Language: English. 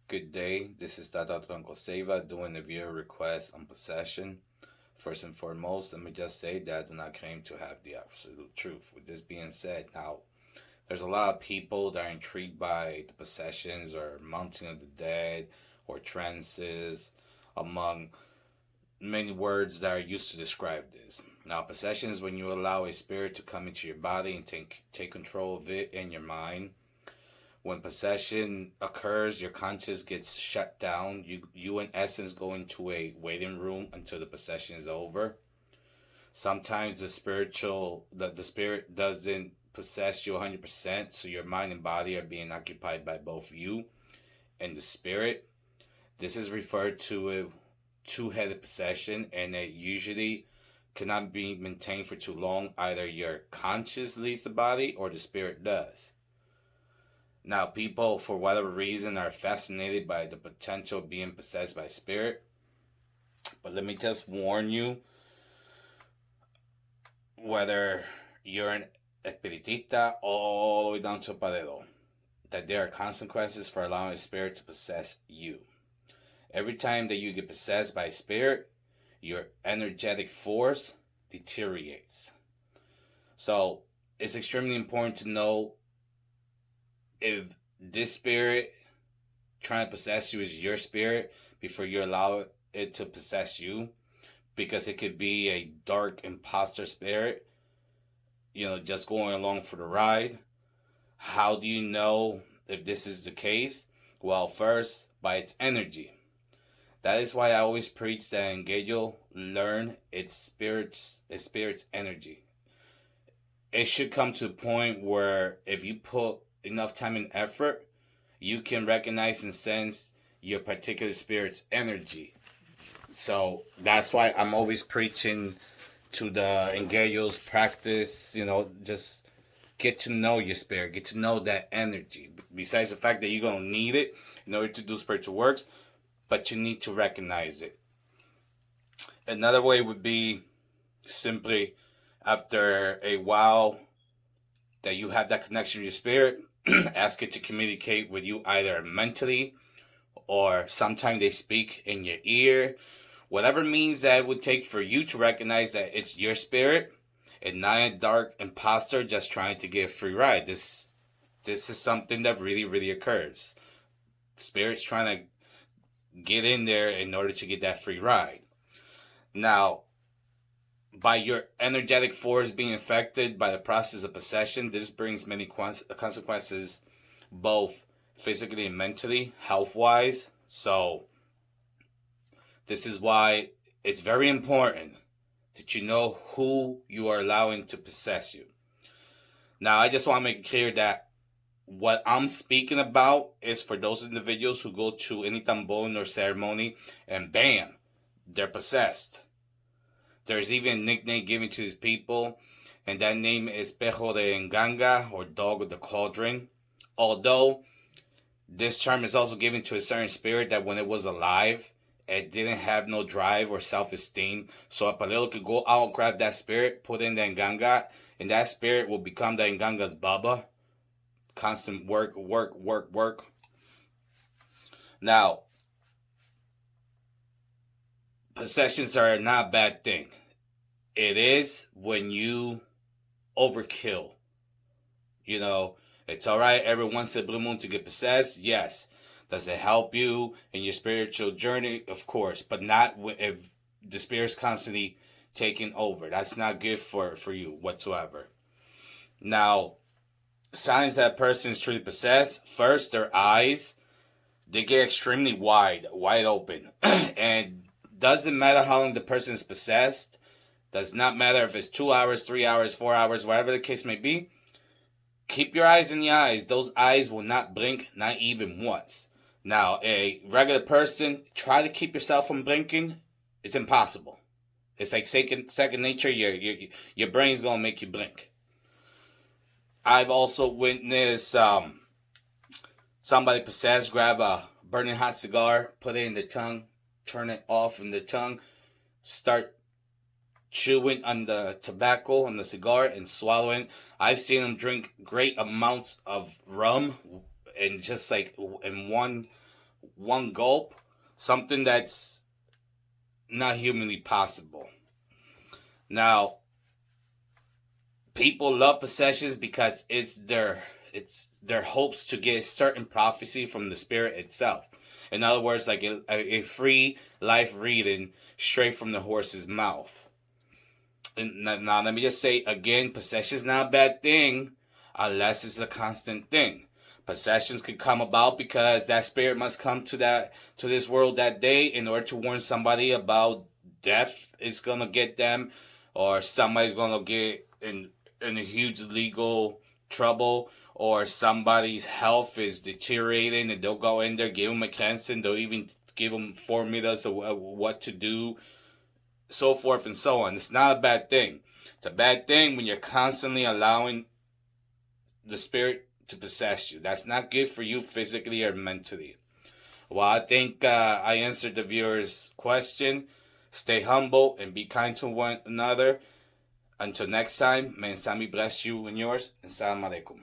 Good day. This is Dr. Seva doing a viewer request on possession. First and foremost, let me just say that I do not claim to have the absolute truth. With this being said, now there's a lot of people that are intrigued by the possessions or mounting of the dead or trances, among many words that are used to describe this. Now, possession is when you allow a spirit to come into your body and take control of it in your mind. When possession occurs, your conscious gets shut down. You in essence go into a waiting room until the possession is over. Sometimes the spirit doesn't possess you 100%, so your mind and body are being occupied by both you and the spirit. This is referred to a two-headed possession, and it usually cannot be maintained for too long. Either your conscious leaves the body or the spirit does. Now, people, for whatever reason, are fascinated by the potential of being possessed by spirit. But let me just warn you, whether you're an espiritista all the way down to padero, that there are consequences for allowing a spirit to possess you. Every time that you get possessed by a spirit, your energetic force deteriorates. So it's extremely important to know if this spirit trying to possess you is your spirit before you allow it to possess you, because it could be a dark imposter spirit, just going along for the ride. How do you know if this is the case? Well, first, by its energy. That is why I always preach that Engagel learn its spirit's energy. It should come to a point where if you put enough time and effort, you can recognize and sense your particular spirit's energy. So that's why I'm always preaching to the Engagels practice, just get to know your spirit, get to know that energy. Besides the fact that you're going to need it in order to do spiritual works, but you need to recognize it. Another way would be simply after a while that you have that connection with your spirit, ask it to communicate with you either mentally or sometimes they speak in your ear. Whatever means that it would take for you to recognize that it's your spirit and not a dark imposter just trying to get a free ride. This is something that really, really occurs. Spirit's trying to get in there in order to get that free ride. Now, by your energetic force being affected by the process of possession, this brings many consequences, both physically and mentally, health-wise. So, this is why it's very important that you know who you are allowing to possess you. Now, I just want to make it clear that what I'm speaking about is for those individuals who go to any tambon or ceremony and bam, they're possessed. There's even a nickname given to these people, and that name is Pejo de Nganga, or Dog of the Cauldron. Although, this term is also given to a certain spirit that when it was alive, it didn't have no drive or self-esteem. So a paleo could go out, grab that spirit, put in the Nganga, and that spirit will become the Nganga's baba. Constant work. Now, possessions are not a bad thing. It is when you overkill. It's alright every once in a blue moon to get possessed. Yes. Does it help you in your spiritual journey? Of course. But not if the spirit's constantly taking over. That's not good for you whatsoever. Now, signs that a person is truly possessed. First, their eyes. They get extremely wide open. And doesn't matter how long the person is possessed. Does not matter if it's 2 hours, 3 hours, 4 hours, whatever the case may be. Keep your eyes in the eyes. Those eyes will not blink, not even once. Now, a regular person, try to keep yourself from blinking. It's impossible. It's like second nature. Your brain's going to make you blink. I've also witnessed somebody possessed grab a burning hot cigar, put it in the tongue, turn it off in the tongue, start chewing on the tobacco, on the cigar, and swallowing. I've seen them drink great amounts of rum and just like in one one gulp, something that's not humanly possible. Now, people love possessions because it's their hopes to get certain prophecy from the spirit itself. In other words, like a free life reading straight from the horse's mouth. And now, let me just say again, possession is not a bad thing unless it's a constant thing. Possessions can come about because that spirit must come to this world that day in order to warn somebody about death is gonna get them, or somebody's gonna get in a huge legal trouble, or somebody's health is deteriorating and they'll go in there, give them a cancer, and they'll even give them formulas of what to do, so forth and so on. It's not a bad thing. It's a bad thing when you're constantly allowing the spirit to possess you. That's not good for you physically or mentally. Well, I think I answered the viewer's question. Stay humble and be kind to one another. Until next time, may Sami bless you and yours. And salam alaikum.